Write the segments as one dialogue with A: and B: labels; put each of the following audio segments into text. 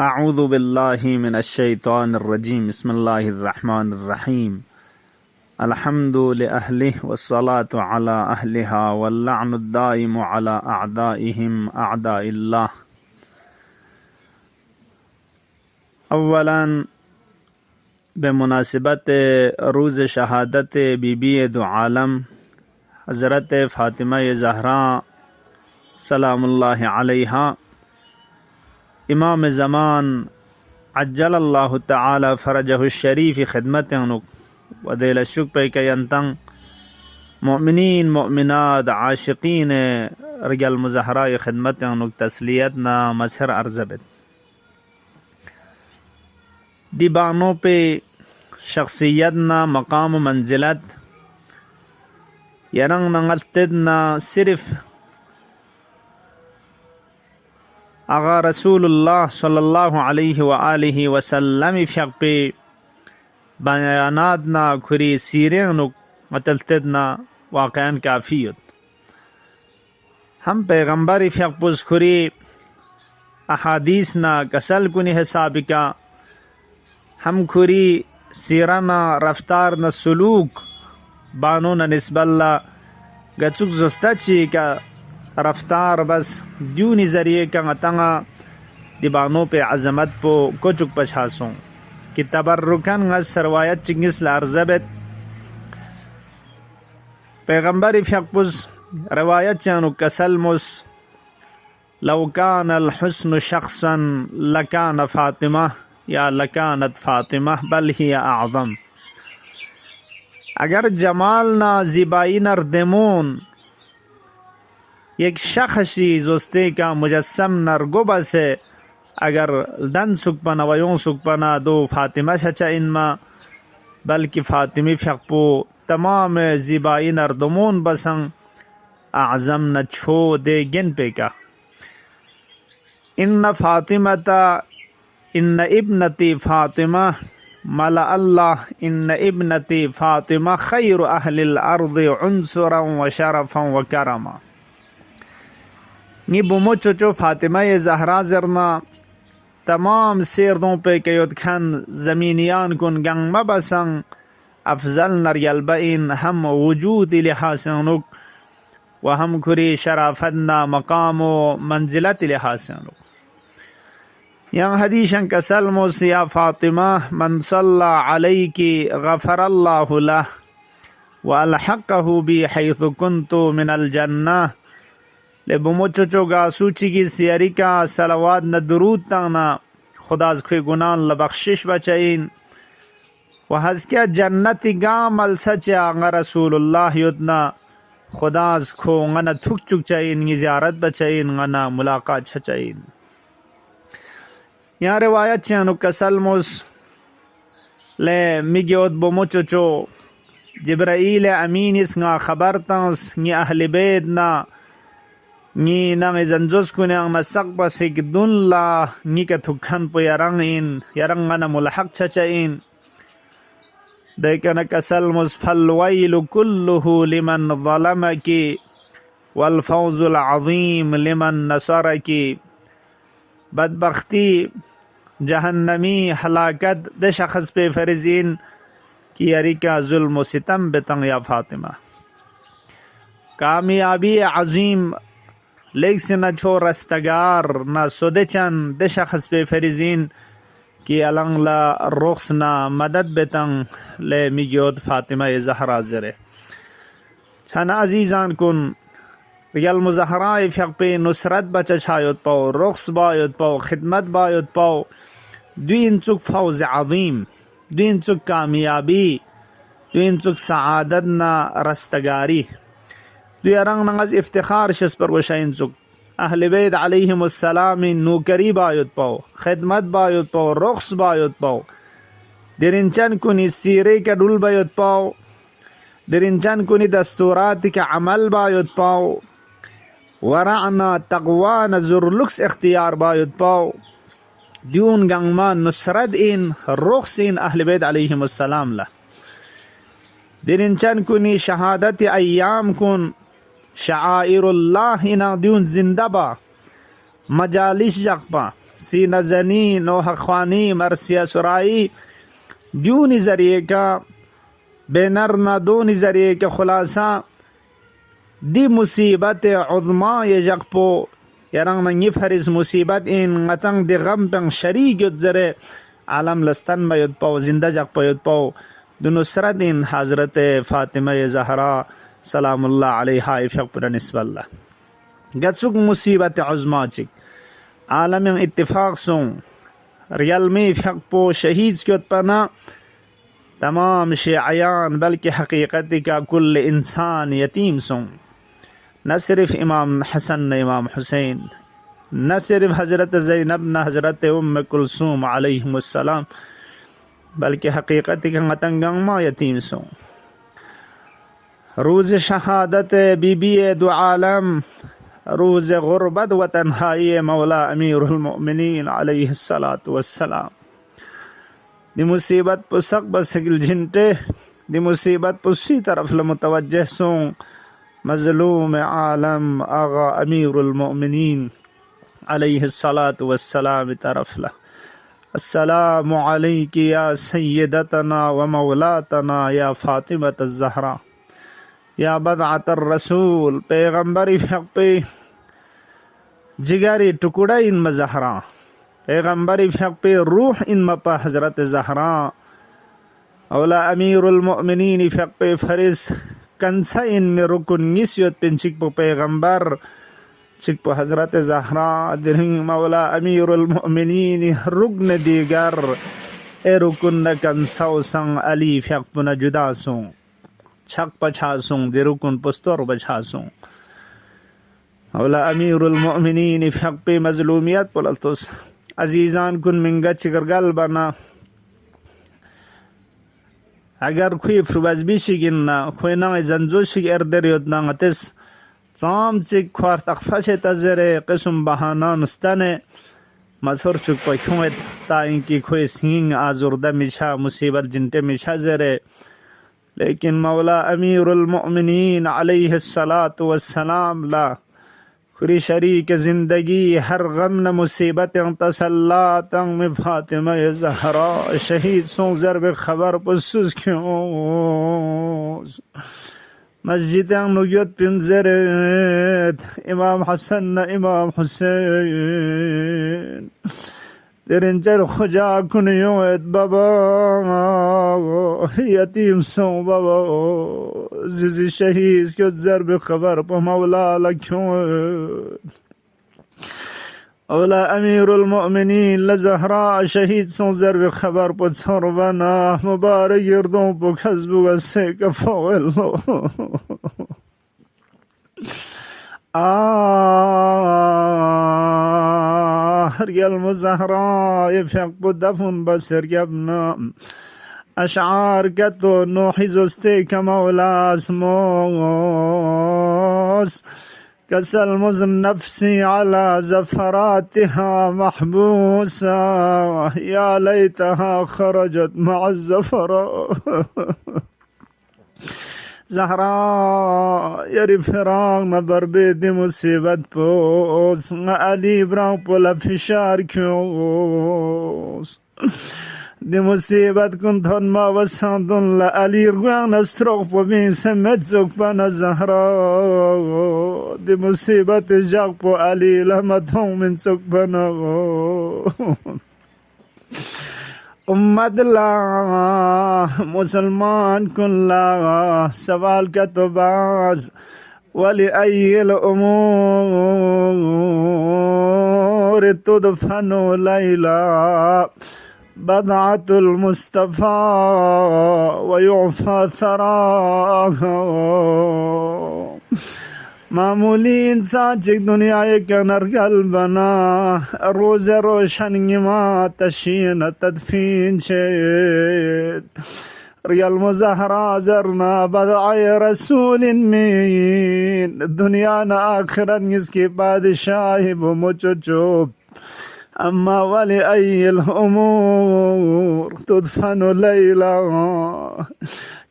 A: अऊज़ु बिल्लाहि मिनश्शैतानिर्रजीम बिस्मिल्लाहिर्रहमानिर्रहीम अलहम्दु लिअहलिहि वस्सलातु अला अहलिहा वल्लअनुद्दाइमु अला अअदाइहिम अअदाइल्लाह। अव्वलन बेमुनासिबत रोज़ शहादत बीबी दो आलम हज़रत फ़ातिमा ज़हरा सलामुल्लाहि अलैहा इमाम ज़मान अज्जलल्लाहु तआला फ़रजहु शरीफ़ खिदमत वदेल शुक पे कयंतंग मोमिनीन मोमिनात आशिकीन रजल मुज़हरा खिदमत तस्लियत ना मसहर अर्ज़बत दीबानों पे शख्सियत ना मकाम मंजिलत यरंग नंगलतद ना सिर्फ आगा रसूलुल्लाह सल्लल्लाहु अलैहि व आलिहि वसल्लम फ़िक पे बयानात ना खुरी सीरें नुक मतलतद ना वाक़यान काफ़ियत हम पैगम्बर फ़िक पुस खुरी अहादीस ना कसल कुनी हिसाब का हम खुरी सीराना रफ्तार न सलूक बानो न निस्बल्ला गचुक ज़ुस्ता ची का रफ्तार बस द्यूनी ज़रिए का तंगा दिबानों पे अज़मत पो कोचुक पछासों कि तबर्रुकन गस सरवायत चिंगिस लार्ज़बत पैगम्बर फ़िक़पुस रवायत चानु कसलमुस लौकान अलहुस्न शख्सन लकान फ़ातिमा या लकानत फ़ातिमा बल ही आज़म। अगर जमाल ना ज़िबाई नरदमोन एक शख्सी जोस्ते का मुजस्सम नरगोबा से अगर दन सुकपना वयों सुकपना दो फ़ातिमा शचा इनमा बल्कि फ़ातिमी फ़िक़पो तमाम ज़िबाई नरदमोन बसंग आज़म न छो दे गिन पे का इन्न फ़ातिमता इन्न इब्नती फ़ातिमा मला अल्लाह इन्न इब्नती फ़ातिमा खैर अहलिल अर्ज़ि उन्सुरन व शरफ़न व करमा। नी बुमो चोचो फ़ातिमा ज़हरा ज़रना तमाम सेरदों पे कयोद खान ज़मीनियान कुन गंग मबसंग अफजल नरियलबइन हम वजूद लिहासनुक व हम खुरी शराफतना मकामो मंजिलत लिहासनुक। यहाँ हदीशन कसलमुस या फ़ातिमा मन सल्ला अलैकी गफ़रल्लाहु लह व अलहक़हु बि हैथु कुन्तु मिनल जन्नह ले बुमोचो गा सूची की सियारी का सलावाद न दुरूद ताना खुदाज खुई गुनान लबख्शिश बचाइन व हज़किया जन्नती गा मल सचा ग रसूलुल्लाह युतना खुदाज खो गना थुक चुक चाइन ज़ियारत बचाइन गना मुलाकात छचाइन। यहाँ रिवायत चानु कसलमुस ले मिग्योद बुमोचो जिब्राईल अमीन इसगा खबर तंस नी अहल बैत ना नी नंग जंजोस कुने न सक बसिक दुनला नी के थुखन पो यरंग न मुलहक छचाइन देखन कसल मुस्फल वैल कुल्लुहु लिमन ज़लमकी वल फौजुल अज़ीम लिमन नसरकी। बदबख्ती जहन्नमी हलाकत दे शख्स पे फरिज़ीन की अरिका जुल्म सितम बेतंग या फ़ातिमा। कामयाबी अज़ीम लेक से न छो रस्तगार न सोदेचन दे शख्स पे फरिज़ीन की अलंगला रुख्स न मदद बेतंग ले मिग्योद फ़ातिमा ज़हरा ज़रे छन अजीज़ान कुन रियल मुज़हरा फ़िक़ पे नुसरत बचा छायोत पाओ रुख्स बायोत पाओ खिदमत बायोत पाओ दुइन चुक फौज़ अज़ीम दुइन चुक कामयाबी दुइन चुक सआदत न रस्तगारी दुयरंग नंगज इफ्तिखार शस पर वशाइन चुक अहले बैत अलैहिमुस्सलाम नौकरी बायोत पाओ खिदमत बायोत पाओ रुख्स बायोत पाओ दिरिंचन कुनी सीरे का डुल बायोत पाओ दिरिंचन कुनी दस्तूरात का अमल बायोत पाओ वराना तक़वा नज़ुरलुक्स इख्तियार बायोत पाओ द्यून गंगमा नुसरत इन रुख्स इन अहले बैत अलैहिमुस्सलाम ला दिरिंचन कुनी शहादत अय्याम कुन शाइरुल्लाह इना द्यून जिंदाबा मजालिस जगपा सीना जनी नोह ख्वानी मरसिया सुराई द्यूनी जरिए का बेनर ना दोनी जरिए के खुलासा दी मुसीबत उज़मा ये जगपो यरंग नंगी फरिस मुसीबत इन गतंग दे गम पंग शरीक युद्जरे आलम लस्तन में युद्ध पाओ जिंदा जग पर युद्ध पाओ दुनुसरत इन हज़रत फ़ातिमा ज़हरा सलामुल्लाह अलैहा इफ़क़ निस्बल्ला गचुक मुसीबत उज़मा चिक आलम इत्तिफ़ाक़ सों रियल में इफ़क़ पो शहीद के उत्पन्ना तमाम शियायान बल्कि हकीकत का कुल इंसान यतीम सों न सिर्फ इमाम हसन न इमाम हुसैन न सिर्फ हज़रत ज़ैनब न हज़रत उम्म कुलसूम अलैहिमुस्सलाम बल्कि हकीकत का मतंगमा यतीम सों रोज़ शहादत बीबी दो आलम रोज़ गुरबत व तन्हाई मौला अमीरुल मोमिनीन अलैहिस्सलातु वस्सलाम दी मुसीबत पुसक बसगिल झिंटे दी मुसीबत पुसी तरफ लमुतवज्जह सों मज़लूम आलम आगा अमीरुल मोमिनीन अलैहिस्सलातु वस्सलाम तरफ ला अस्सलामु अलैकी या सय्यदतना व मौलातना या फ़ातिमत ज़हरा या बदअतर रसूल पैगम्बर इफ़क़ पे जिगरी टुकड़ा इन मज़हरा पैगम्बर इफ़क़ पे रूह इन मपा हज़रत ज़हरा औला अमीरुल मोमिनीन इफ़क़ पे फरिस कंसा इन में रुकुन निस्यत पिन चिक पो पैगम्बर चिक पो हज़रत ज़हरा दिरहिंग मौला अमीरुल मोमिनीन रुकन दीगर ए रुकुन न कंसा संग अली इफ़क़ पे न जुदा सों छक पछासों दिरुकुन पुस्तौर बछासों औला अमीरुल मोमिनीन इफ़क़ पे मज़लूमियत पुलतुस अजीज़ान कुन मिंगा चिकरगल बना अगर खुई फ्रुबज़बी शिगिन्ना खुई ना जंजो शिग एर्दर योदना गतिस चाम चिक ख्वार तखफ़ा तज़रे किस्म बहाना नुस्ताने मसर चुक पखुएत ताइंकी खुई सिंग आजुर्दा मिछा मुसीबत जिनते मिछा जरे लेकिन मौला अमीरुल मोमिनीन अलैहिस्सलातु वस्सलाम ला खुरी शरीक ज़िंदगी हर गम न मुसीबत तसल्ला तंग में फ़ातिमा ज़हरा शहीद सों ज़रब खबर पुस्सुस क्यों मस्जिद नुयत पिंजरेत इमाम हसन न इमाम हुसैन तेरेंचर खुजा कुनियोत बाबा यतीम सों बाबा जिस शहीद के ज़रब खबर पर मौला लख्यों औला अमीरुल मोमिनीन लज़हरा शहीद सों ज़रब खबर पर छोरबना मुबारक गिरदों पर खज़बु से कफ़ोल रियल मुज़हरा इफ़क़ दफन बसर यबना अशार कतो नोहिज़ुस्ते कमौला अस्मोस कसल मुज़ नफ्सी अला ज़फ़रातिहा महबूसा या लैतहा खरजत मअ ज़फ़रा ज़हरा यरी फिराक न बरबेद मुसीबत पोस न अली ब्रां पोला फिशार क्यों दि मुसीबत कुन थन मा वसादुन ला अली रुआं नस्रोक पबीन समेत जोक पाना ज़हरा दि मुसीबत जाक पो अली लमथों min चोक बना उम्मत ला मुसलमान कुन ला सवाल का तो बाज वली अय्यल उमूर तुदफनु लैला बदअतुल मुस्तफ़ा व युफ़ा थराहा मामूली इंसान चिक दुनिया एक नरगल बना रोज़ रोशन मा तशीन तदफीन शेद रियल मुज़हरा ज़रना बदआए रसूल मीन दुनिया न आखिरत इसकी बादशाही वो मुझो चुप अम्मा वाले अय्यल उमूर तुदफनु लैला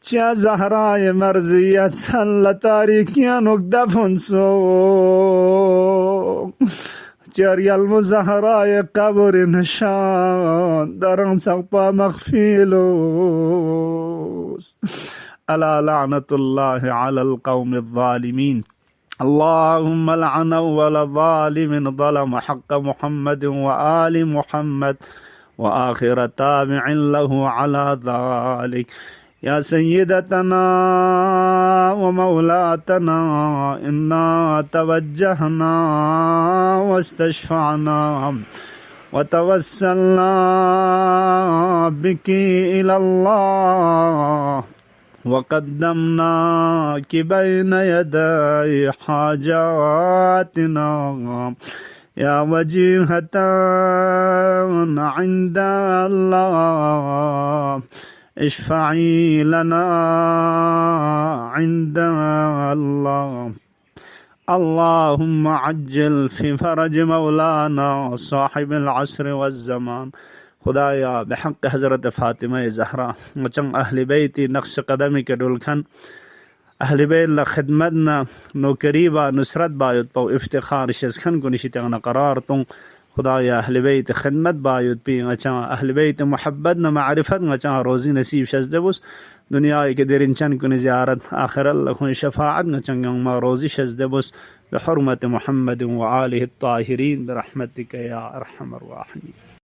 A: चा ज़हराए मर्ज़ियत सल तारीकियां नुक दफन सो جاري المزهراء قبر نشان درن سقطا مغفيلوس ألا لعنة الله على القوم الظالمين. اللهم لعن أول ظالم ظلم حق محمد وآل محمد وآخر تابع له على ذلك. يا سيدتنا ومولاتنا إنا توجهنا واستشفعنا وتوسلنا بك إلى الله وقدمناك بين يدي حاجاتنا يا وجيهة عند الله اشفعي لنا عند الله. اللهم عجل في فرج مولانا صاحب العصر والزمان. خدایا بحق حضرت فاطمہ زہرا وچن اہل بیتی نقش قدمی کے ڈلکھن اہل بیت خدمتنا نو قریبا نصرت باید پو افتخار شزخن کو نشیتنا قرار تون. خدایا اہل بیت خدمت باید پی اچھا اہل بیت محبت نہ معرفت اچھا روزی نصیب شزدے بس دنیا کے درین چن کو زیارت آخر اللہ شفاعت نچنگ ما روزی شزدے بس بحرمت محمد وآلہ الطاہرین برحمتک یا ارحم الراحمین.